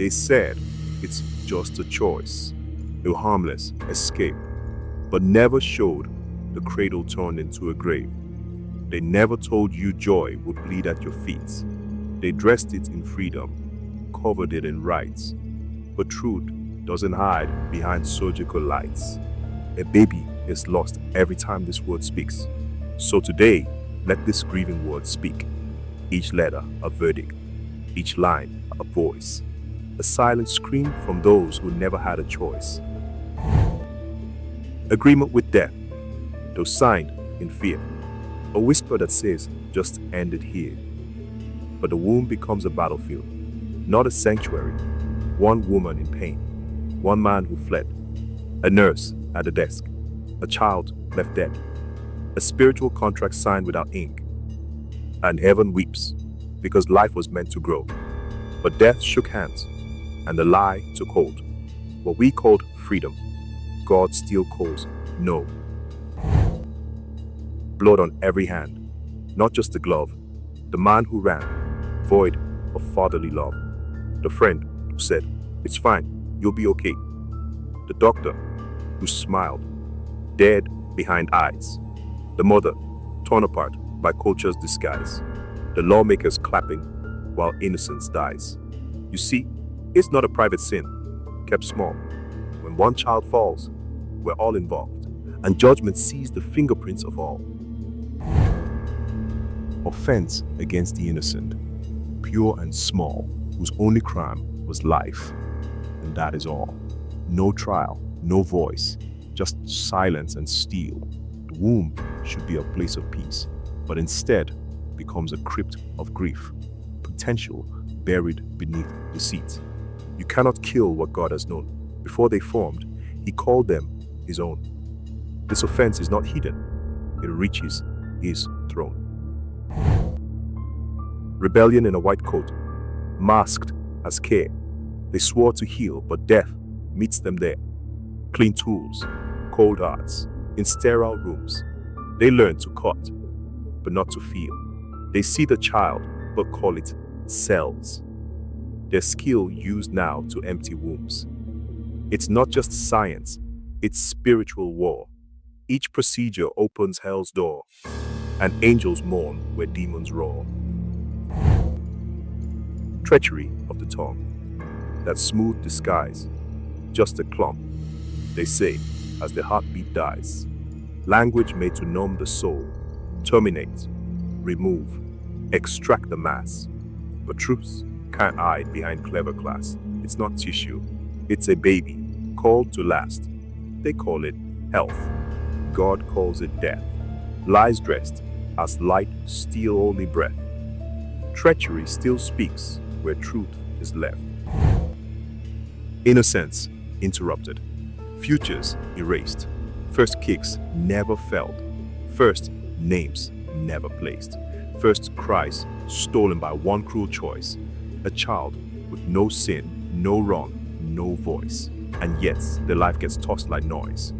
They said it's just a choice, a harmless escape, but never showed the cradle turned into a grave. They never told you joy would bleed at your feet. They dressed it in freedom, covered it in rights. But truth doesn't hide behind surgical lights. A baby is lost every time this word speaks. So today, let this grieving word speak. Each letter a verdict, each line a voice, a silent scream from those who never had a choice. Agreement with death, though signed in fear. A whisper that says, just end it here. But the womb becomes a battlefield, not a sanctuary. One woman in pain, one man who fled, a nurse at the desk, a child left dead, a spiritual contract signed without ink. And heaven weeps, because life was meant to grow. But death shook hands, and the lie took hold. What we called freedom, God still calls no. Blood on every hand, not just the glove. The man who ran, void of fatherly love. The friend who said, it's fine, you'll be okay. The doctor who smiled, dead behind eyes. The mother torn apart by culture's disguise. The lawmakers clapping while innocence dies. You see, it's not a private sin, kept small. When one child falls, we're all involved, and judgment sees the fingerprints of all. Offense against the innocent, pure and small, whose only crime was life. And that is all. No trial, no voice, just silence and steel. The womb should be a place of peace, but instead becomes a crypt of grief, potential buried beneath deceit. You cannot kill what God has known. Before they formed, He called them His own. This offense is not hidden, it reaches His throne. Rebellion in a white coat, masked as care. They swore to heal, but death meets them there. Clean tools, cold hearts, in sterile rooms. They learn to cut, but not to feel. They see the child, but call it cells. Their skill used now to empty wombs. It's not just science, it's spiritual war. Each procedure opens hell's door, and angels mourn where demons roar. Treachery of the tongue, that smooth disguise, just a clump, they say, as the heartbeat dies. Language made to numb the soul, terminate, remove, extract the mass. But truths can't hide behind clever class. It's not tissue, it's a baby, called to last. They call it health, God calls it death. Lies dressed as light steal only breath. Treachery still speaks where truth is left. Innocence interrupted, futures erased. First kicks never felt, first names never placed. First cries stolen by one cruel choice. A child with no sin, no wrong, no voice. And yet, their life gets tossed like noise.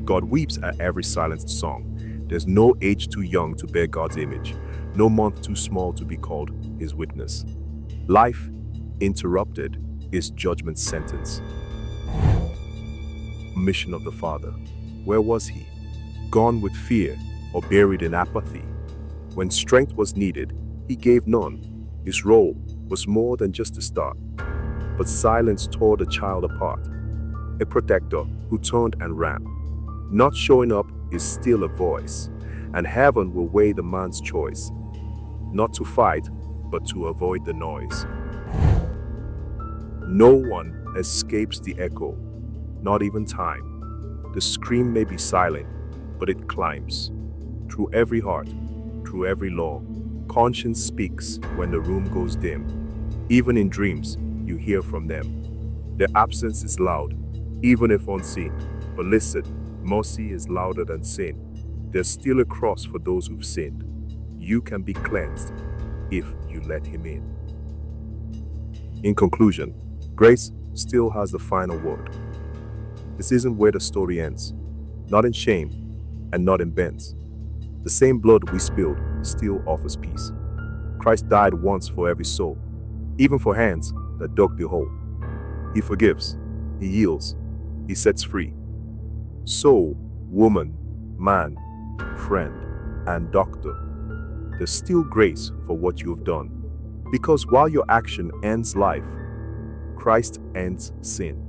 God weeps at every silenced song. There's no age too young to bear God's image, no month too small to be called His witness. Life interrupted is judgment's sentence. Mission of the Father, where was He? Gone with fear or buried in apathy? When strength was needed, He gave none. His role was more than just a start. But silence tore the child apart. A protector who turned and ran. Not showing up is still a voice, and heaven will weigh the man's choice. Not to fight, but to avoid the noise. No one escapes the echo, not even time. The scream may be silent, but it climbs. Through every heart, through every law, conscience speaks when the room goes dim. Even in dreams, you hear from them. Their absence is loud, even if unseen. But listen, mercy is louder than sin. There's still a cross for those who've sinned. You can be cleansed if you let Him in. In conclusion, grace still has the final word. This isn't where the story ends. Not in shame and not in bends. The same blood we spilled still offers peace. Christ died once for every soul, even for hands that dug the hole. He forgives, he heals, he sets free. So, woman, man, friend, and doctor, there's still grace for what you've done. Because while your action ends life, Christ ends sin.